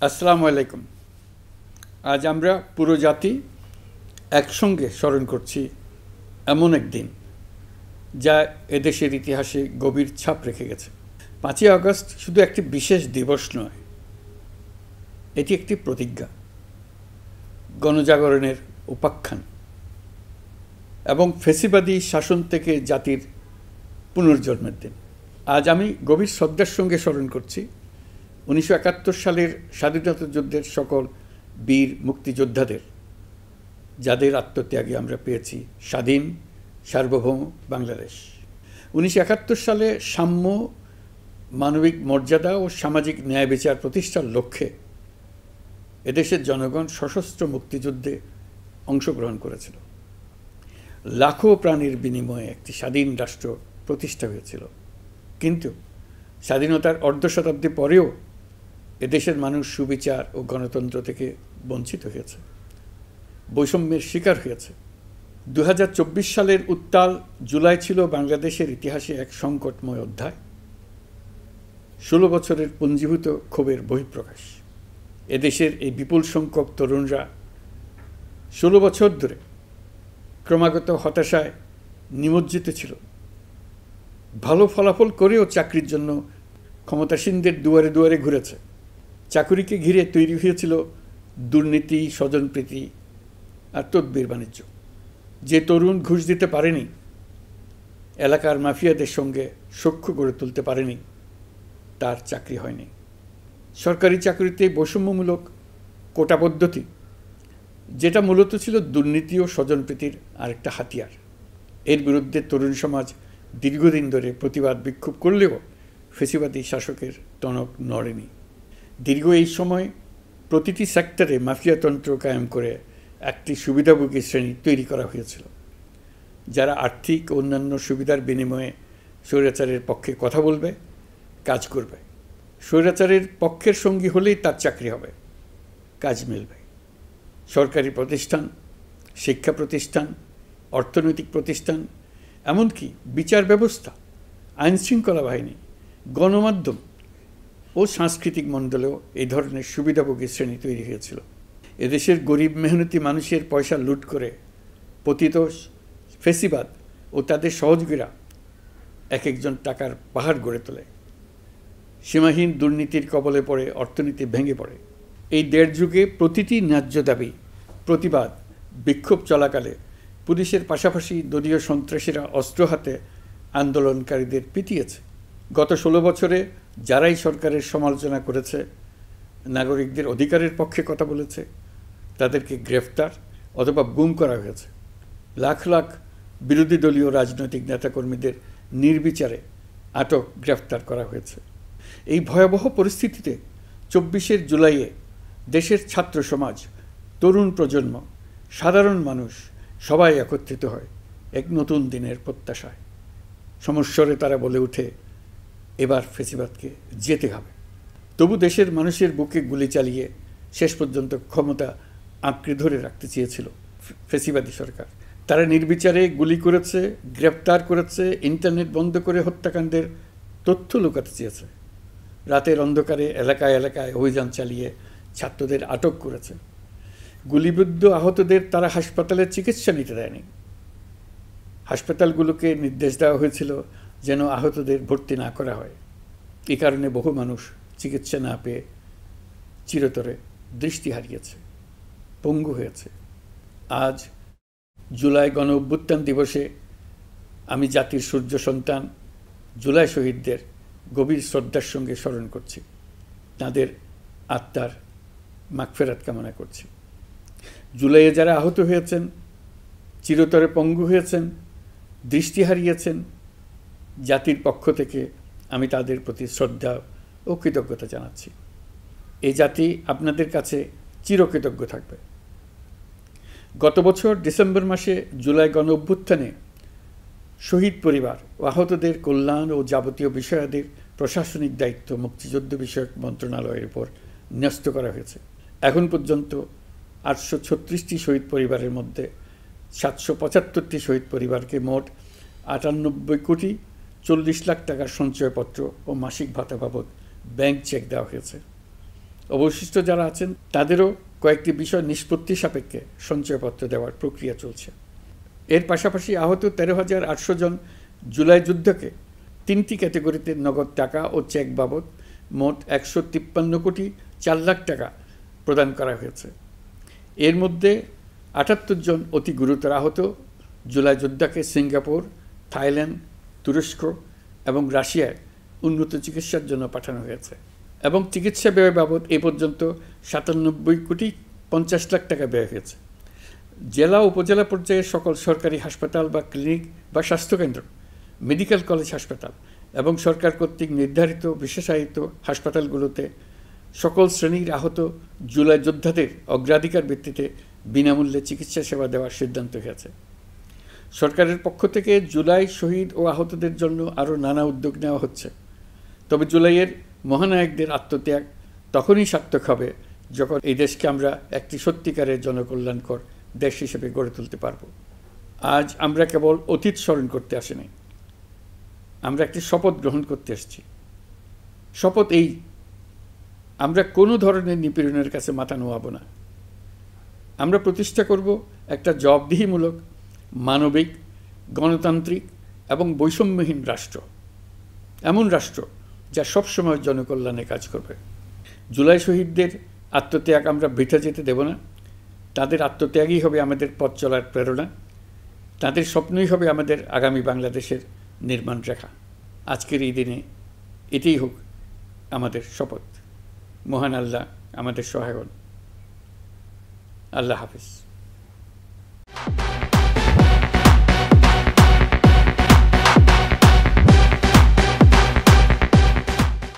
আসসালামু আলাইকুম। আজ আমরা পুরো জাতি একসঙ্গে স্মরণ করছি এমন এক দিন যা এদেশের ইতিহাসে গভীর ছাপ রেখে গেছে। 5ই আগস্ট শুধু একটি বিশেষ দিবস নয়, এটি একটি প্রতিজ্ঞা, গণজাগরণের উপাখ্যান এবং ফ্যাসিবাদী শাসন থেকে জাতির পুনর্জন্মের দিন। আজ আমি গভীর শ্রদ্ধার সঙ্গে স্মরণ করছি 1971 সালের স্বাধীনতা যুদ্ধের সকল বীর মুক্তিযোদ্ধাদের, যাদের আত্মত্যাগে আমরা পেয়েছি স্বাধীন সার্বভৌম বাংলাদেশ। 1971 সালে সাম্য, মানবিক মর্যাদা ও সামাজিক ন্যায় বিচার প্রতিষ্ঠার লক্ষ্যে এদেশের জনগণ সশস্ত্র মুক্তিযুদ্ধে অংশগ্রহণ করেছিল। লাখো প্রাণীর বিনিময়ে একটি স্বাধীন রাষ্ট্র প্রতিষ্ঠা হয়েছিল। কিন্তু স্বাধীনতার অর্ধ শতাব্দী পরেও এদেশের মানুষ সুবিচার ও গণতন্ত্র থেকে বঞ্চিত হয়েছে, বৈষম্যের শিকার হয়েছে। 2024 সালের উত্তাল জুলাই ছিল বাংলাদেশের ইতিহাসে এক সংকটময় অধ্যায়, 16 বছরের পুঞ্জীভূত ক্ষোভের বহিঃপ্রকাশ। এদেশের এই বিপুল সংখ্যক তরুণরা 16 বছর ধরে ক্রমাগত হতাশায় নিমজ্জিত ছিল। ভালো ফলাফল করেও চাকরির জন্য ক্ষমতাসীনদের দুয়ারে দুয়ারে ঘুরেছে। চাকুরিকে ঘিরে তৈরি হয়েছিল দুর্নীতি, স্বজনপ্রীতি আর তদবির বাণিজ্য। যে তরুণ ঘুষ দিতে পারেনি, এলাকার মাফিয়াদের সঙ্গে সখ্য গড়ে তুলতে পারেনি, তার চাকরি হয়নি। সরকারি চাকরিতে বৈষম্যমূলক কোটা পদ্ধতি, যেটা মূলত ছিল দুর্নীতি ও স্বজনপ্রীতির আরেকটা হাতিয়ার, এর বিরুদ্ধে তরুণ সমাজ দীর্ঘদিন ধরে প্রতিবাদ বিক্ষোভ করলেও ফ্যাসিবাদী শাসকের টনক নড়েনি। দীর্ঘ এই সময় প্রতিটি সেক্টরে মাফিয়াতন্ত্র কায়েম করে একটি সুবিধাভোগী শ্রেণী তৈরি করা হয়েছিল, যারা আর্থিক ও অন্যান্য সুবিধার বিনিময়ে স্বৈরাচারের পক্ষে কথা বলবে, কাজ করবে। স্বৈরাচারের পক্ষের সঙ্গী হলেই তার চাকরি হবে, কাজ মিলবে। সরকারি প্রতিষ্ঠান, শিক্ষা প্রতিষ্ঠান, অর্থনৈতিক প্রতিষ্ঠান, এমনকি বিচার ব্যবস্থা, আইনশৃঙ্খলা বাহিনী, গণমাধ্যম ও সাংস্কৃতিক মণ্ডলেও এই ধরনের সুবিধাভোগী শ্রেণী তৈরি হয়েছিল। এদেশের গরিব মেহনতি মানুষের পয়সা লুট করে পতিত ফ্যাসিবাদ ও তাদের সহযোগীরা এক একজন টাকার পাহাড় গড়ে তোলে। সীমাহীন দুর্নীতির কবলে পড়ে অর্থনীতি ভেঙে পড়ে। এই দেড় যুগে প্রতিটি ন্যায্য দাবি, প্রতিবাদ, বিক্ষোভ চলাকালে পুলিশের পাশাপাশি দলীয় সন্ত্রাসীরা অস্ত্র হাতে আন্দোলনকারীদের পিটিয়েছে। গত 16 বছরে যারাই সরকারের সমালোচনা করেছে, নাগরিকদের অধিকারের পক্ষে কথা বলেছে, তাদেরকে গ্রেফতার অথবা গুম করা হয়েছে। লাখ লাখ বিরোধী দলীয় রাজনৈতিক নেতাকর্মীদের নির্বিচারে আটক, গ্রেফতার করা হয়েছে। এই ভয়াবহ পরিস্থিতিতে 24 জুলাইয়ে দেশের ছাত্র সমাজ, তরুণ প্রজন্ম, সাধারণ মানুষ সবাই একত্রিত হয় এক নতুন দিনের প্রত্যাশায়। সমস্বরে তারা বলে ওঠে, এবার ফ্যাসিবাদকে যেতে হবে। তবু দেশের মানুষের বুকে গুলি চালিয়ে শেষ পর্যন্ত ক্ষমতা আঁকড়ে ধরে রাখতে চেয়েছিল ফ্যাসিবাদী সরকার। তারা নির্বিচারে গুলি করেছে, গ্রেপ্তার করেছে, ইন্টারনেট বন্ধ করে হত্যাকাণ্ডের তথ্য লুকাতে চেয়েছে। রাতের অন্ধকারে এলাকায় এলাকায় অভিযান চালিয়ে ছাত্রদের আটক করেছে। গুলিবিদ্ধ আহতদের তারা হাসপাতালে চিকিৎসা নিতে দেয়নি। হাসপাতালগুলোকে নির্দেশ দেওয়া হয়েছিল যেন আহতদের ভর্তি না করা হয়। এই কারণে বহু মানুষ চিকিৎসা না পেয়ে চিরতরে দৃষ্টি হারিয়েছে, পঙ্গু হয়েছে। আজ জুলাই গণ অভ্যুত্থান দিবসে আমি জাতির সূর্য সন্তান জুলাই শহীদদের গভীর শ্রদ্ধার সঙ্গে স্মরণ করছি, তাঁদের আত্মার মাগফিরাত কামনা করছি। জুলাইয়ে যারা আহত হয়েছেন, চিরতরে পঙ্গু হয়েছেন, দৃষ্টি হারিয়েছেন, জাতির পক্ষ থেকে আমি তাদের প্রতি শ্রদ্ধা ও কৃতজ্ঞতা জানাচ্ছি। এই জাতি আপনাদের কাছে চিরকৃতজ্ঞ থাকবে। গত বছর ডিসেম্বর মাসে জুলাই গণ অভ্যুত্থানে শহীদ পরিবার ও আহতদের কল্যাণ ও যাবতীয় বিষয়াদির প্রশাসনিক দায়িত্ব মুক্তিযুদ্ধ বিষয়ক মন্ত্রণালয়ের উপর ন্যস্ত করা হয়েছে। এখন পর্যন্ত 836টি শহীদ পরিবারের মধ্যে 775টি শহীদ পরিবারকে মোট 98,40,00,000 টাকার সঞ্চয়পত্র ও মাসিক ভাতা বাবদ ব্যাংক চেক দেওয়া হয়েছে। অবশিষ্ট যারা আছেন তাদেরও কয়েকটি বিষয় নিষ্পত্তি সাপেক্ষে সঞ্চয়পত্র দেওয়ার প্রক্রিয়া চলছে। এর পাশাপাশি আহত 13,800 জন জুলাই যুদ্ধকে 3টি ক্যাটাগরিতে নগদ টাকা ও চেক বাবদ মোট 153 কোটি 4 লাখ টাকা প্রদান করা হয়েছে। এর মধ্যে 78 জন অতি গুরুতর আহত জুলাই যোদ্ধাকে সিঙ্গাপুর, থাইল্যান্ড, তুরস্ক এবং রাশিয়ায় উন্নত চিকিৎসার জন্য পাঠানো হয়েছে এবং চিকিৎসা ব্যয় বাবদ এ পর্যন্ত 97 কোটি 50 লাখ টাকা ব্যয় হয়েছে। জেলা উপজেলা পর্যায়ে সকল সরকারি হাসপাতাল বা ক্লিনিক বা স্বাস্থ্যকেন্দ্র, মেডিকেল কলেজ হাসপাতাল এবং সরকার কর্তৃক নির্ধারিত বিশেষায়িত হাসপাতালগুলোতে সকল শ্রেণীর আহত জুলাই যোদ্ধাদের অগ্রাধিকার ভিত্তিতে বিনামূল্যে চিকিৎসা সেবা দেওয়ার সিদ্ধান্ত হয়েছে। সরকারের পক্ষ থেকে জুলাই শহীদ ও আহতদের জন্য আরও নানা উদ্যোগ নেওয়া হচ্ছে। তবে জুলাইয়ের মহানায়কদের আত্মত্যাগ তখনই সার্থক হবে যখন এই দেশকে আমরা একটি সত্যিকারের জনকল্যাণকর দেশ হিসেবে গড়ে তুলতে পারব। আজ আমরা কেবল অতীত স্মরণ করতে আসিনি, আমরা একটি শপথ গ্রহণ করতে এসেছি। শপথ এই, আমরা কোনো ধরনের নিপীড়নের কাছে মাথা নোয়াব না। আমরা প্রতিষ্ঠা করব একটা জবাবদিহিমূলক, মানবিক, গণতান্ত্রিক এবং বৈষম্যহীন রাষ্ট্র, এমন রাষ্ট্র যা সবসময় জনকল্যাণে কাজ করবে। জুলাই শহীদদের আত্মত্যাগ আমরা বৃথা যেতে দেব না। তাদের আত্মত্যাগই হবে আমাদের পথ চলার প্রেরণা, তাদের স্বপ্নই হবে আমাদের আগামী বাংলাদেশের নির্মাণ রেখা। আজকের এই দিনে এটাই হোক আমাদের শপথ। মহান আল্লাহ আমাদের সহায় হন। আল্লাহ হাফিজ।